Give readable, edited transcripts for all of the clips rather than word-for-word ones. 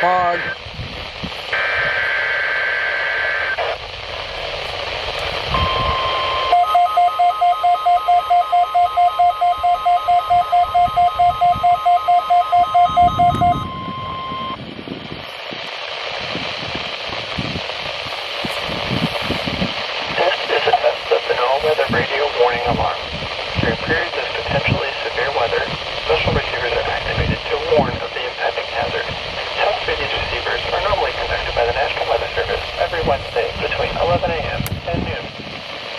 fog. Weather radio warning alarm. During periods of potentially severe weather, special receivers are activated to warn of the impending hazard. Tests for these receivers are normally conducted by the National Weather Service every Wednesday between 11 a.m. and noon.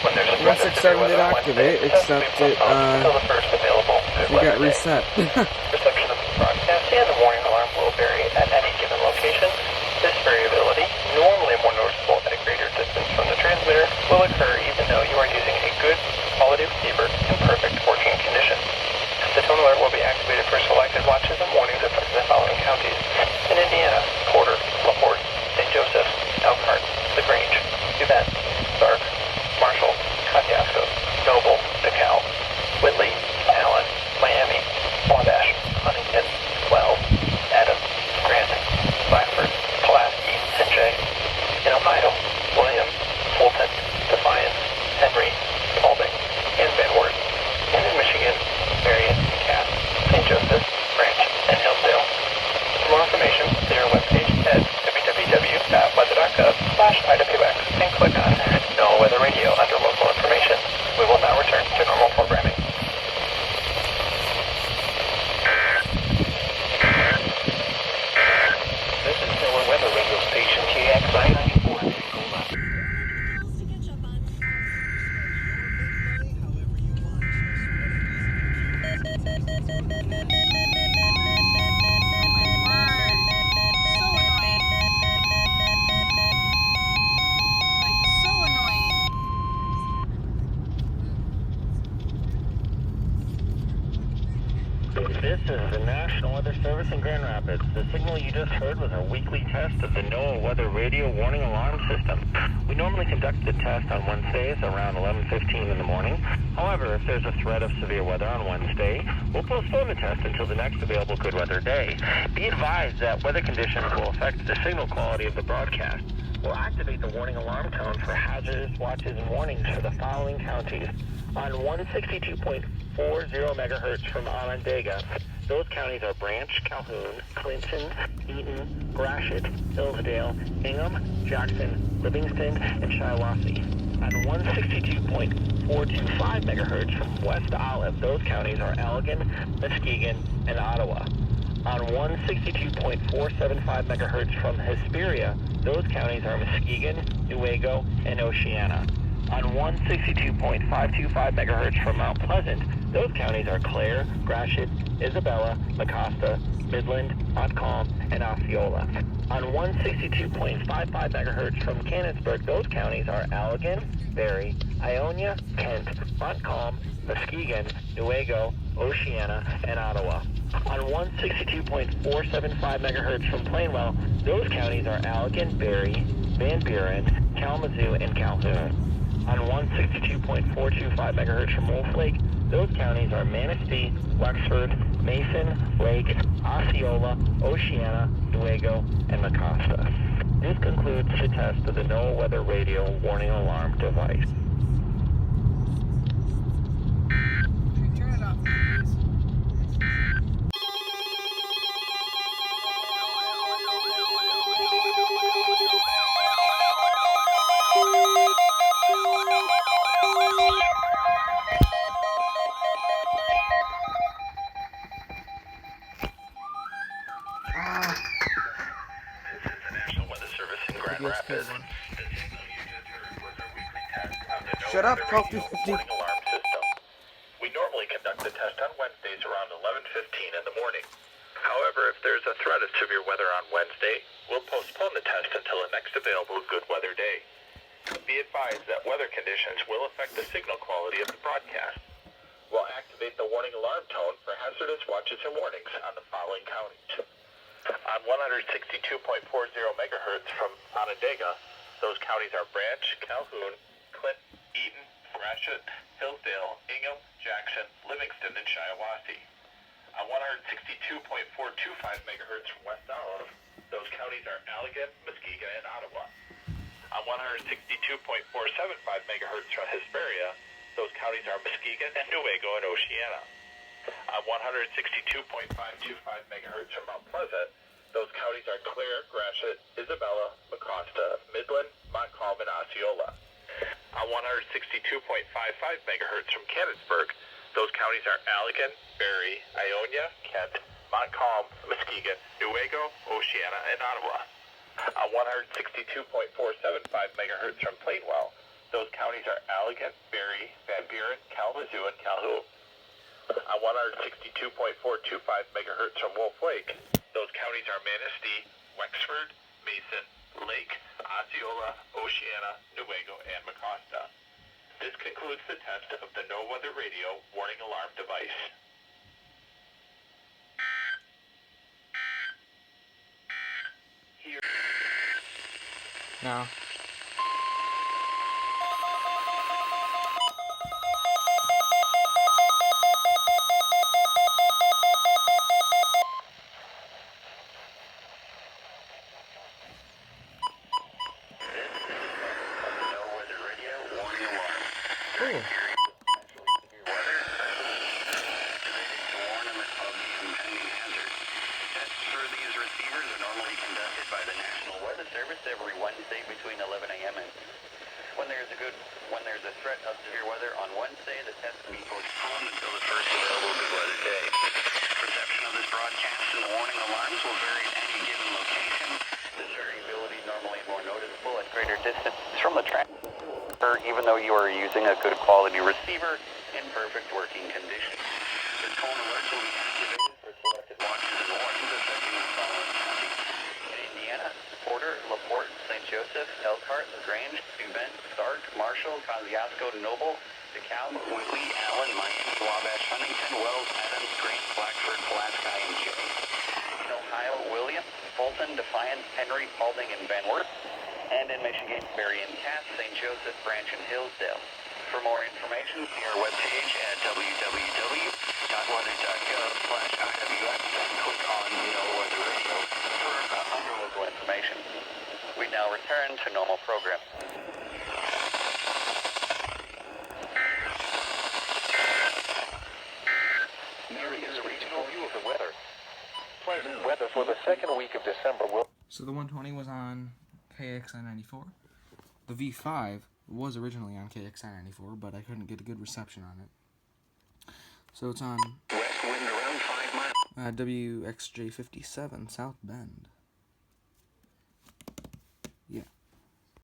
When there's a threat of severe weather on Wednesday, tests will be postponed until the first available good weather got reset. Reception of the broadcast and the warning alarm will vary at any given location. This variability, normally more noticeable at a greater distance from the transmitter, will occur even though you are using a good quality receiver in perfect working condition. The tone alert will be activated for selected watches and warnings affecting the following counties: in Indiana, Porter, LaPorte, St. Joseph, Elkhart, LaGrange, Uvalde, Stark, Marshall, Kosciuszko, Noble, DeKalb, Whitley, Allen, Miami, Wabash, Huntington, Wells, Adams, Grant, Blackford, Pulaski, and Jay. In Ohio, Williams, Fulton, Defiance, Henry, Spalding, and Van Wert. And in Michigan, Marion, Cass, St. Joseph, Branch, and Hillsdale. For more information, visit our webpage at www.weather.gov/IWX and click on NOAA Weather Radio under local information. We will now return to normal programming. This is NOAA Weather Radio Station KXI 94. This is the National Weather Service in Grand Rapids. The signal you just heard was a weekly test of the NOAA Weather Radio Warning Alarm System. We normally conduct the test on Wednesdays around 11:15 in the morning. However, if there's a threat of severe weather on Wednesday, we'll postpone the test until the next available good weather day. Be advised that weather conditions will affect the signal quality of the broadcast. We'll activate the warning alarm tone for hazardous watches and warnings for the following counties. On 162.40 megahertz from Onondaga, those counties are Branch, Calhoun, Clinton, Eaton, Gratiot, Hillsdale, Ingham, Jackson, Livingston, and Shiawassee. On 162.425 megahertz from West Olive, those counties are Allegan, Muskegon, and Ottawa. On 162.475 megahertz from Hesperia, those counties are Muskegon, Newaygo, and Oceana. On 162.525 megahertz from Mount Pleasant, those counties are Clare, Gratiot, Isabella, Mecosta, Midland, Montcalm, and Osceola. On 162.55 megahertz from Canonsburg, those counties are Allegan, Barrie, Ionia, Kent, Montcalm, Muskegon, Newaygo, Oceana, and Ottawa. On 162.475 megahertz from Plainwell, those counties are Allegan, Barrie, Van Buren, Kalamazoo, and Calhoun. On 162.425 megahertz from Wolf Lake, those counties are Manistee, Wexford, Mason, Lake, Osceola, Oceana, Newaygo, and Mecosta. This concludes the test of the NOAA Weather Radio Warning Alarm device. Turn it off, please. Shut up, Weather Coffee Radio 50. Warning Alarm System. We normally conduct the test on Wednesdays around 11:15 in the morning. However, if there's a threat of severe weather on Wednesday, we'll postpone the test until the next available good weather day. Be advised that weather conditions will affect the signal quality of the broadcast. We'll activate the warning alarm tone for hazardous watches and warnings on the following counties. On 162.40 megahertz from Onondaga, those counties are Branch, Calhoun, Clinton, Eaton, Gratiot, Hillsdale, Ingham, Jackson, Livingston, and Shiawassee. On 162.425 megahertz from West Olive, those counties are Allegan, Muskegon, and Ottawa. On 162.475 megahertz from Hesperia, those counties are Muskegon and Newaygo and Oceana. On 162.525 megahertz from Mount Pleasant, those counties are Clare, Gratiot, Isabella, Mecosta, Midland, Montcalm, and Osceola. On 162.55 megahertz from Canonsburg, those counties are Allegan, Barrie, Ionia, Kent, Montcalm, Muskegon, Newaygo, Oceana, and Ottawa. On 162.475 megahertz from Plainwell, those counties are Allegan, Barrie, Van Buren, Kalamazoo, and Calhoun. On 162.425 megahertz from Wolf Lake, those counties are Manistee, Wexford, Mason, Lake, Osceola, Oceana, Newaygo, and Mecosta. This concludes the test of the No Weather Radio warning alarm device. No. Cool. Every Wednesday between 11 a.m. and when there's a threat of severe weather on Wednesday, the test will be postponed until the first available good weather day. Reception of this broadcast and the warning alarms will vary at any given location. This variability normally more noticeable at greater distance from the transmitter, even though you are using a good quality receiver in perfect working condition. The tone alerts will be activated for selected watches and warnings affecting the following counties. In Indiana, Porter, LaPorte, St. Joseph, Elkhart, LaGrange, New Bend, Stark, Marshall, Kosciuszko, Noble, DeKalb, Whitley, Allen, Miami, Wabash, Huntington, Wells, Adams, Grant, Blackford, Pulaski, and Jay. In Ohio, William, Fulton, Defiance, Henry, Paulding, and Van Wert. And in Michigan, Berry and Cass, St. Joseph, Branch, and Hillsdale. For more information, see our webpage at www.weather.gov/IWS and click on No Weather Radio for other local information. We now return to normal program. Here is a regional view of the weather. Pleasant weather for the second week of December will... So the 120 was on KXI94. The V5 was originally on KXI94, but I couldn't get a good reception on it. So it's on West wind around 5 miles. WXJ57 South Bend.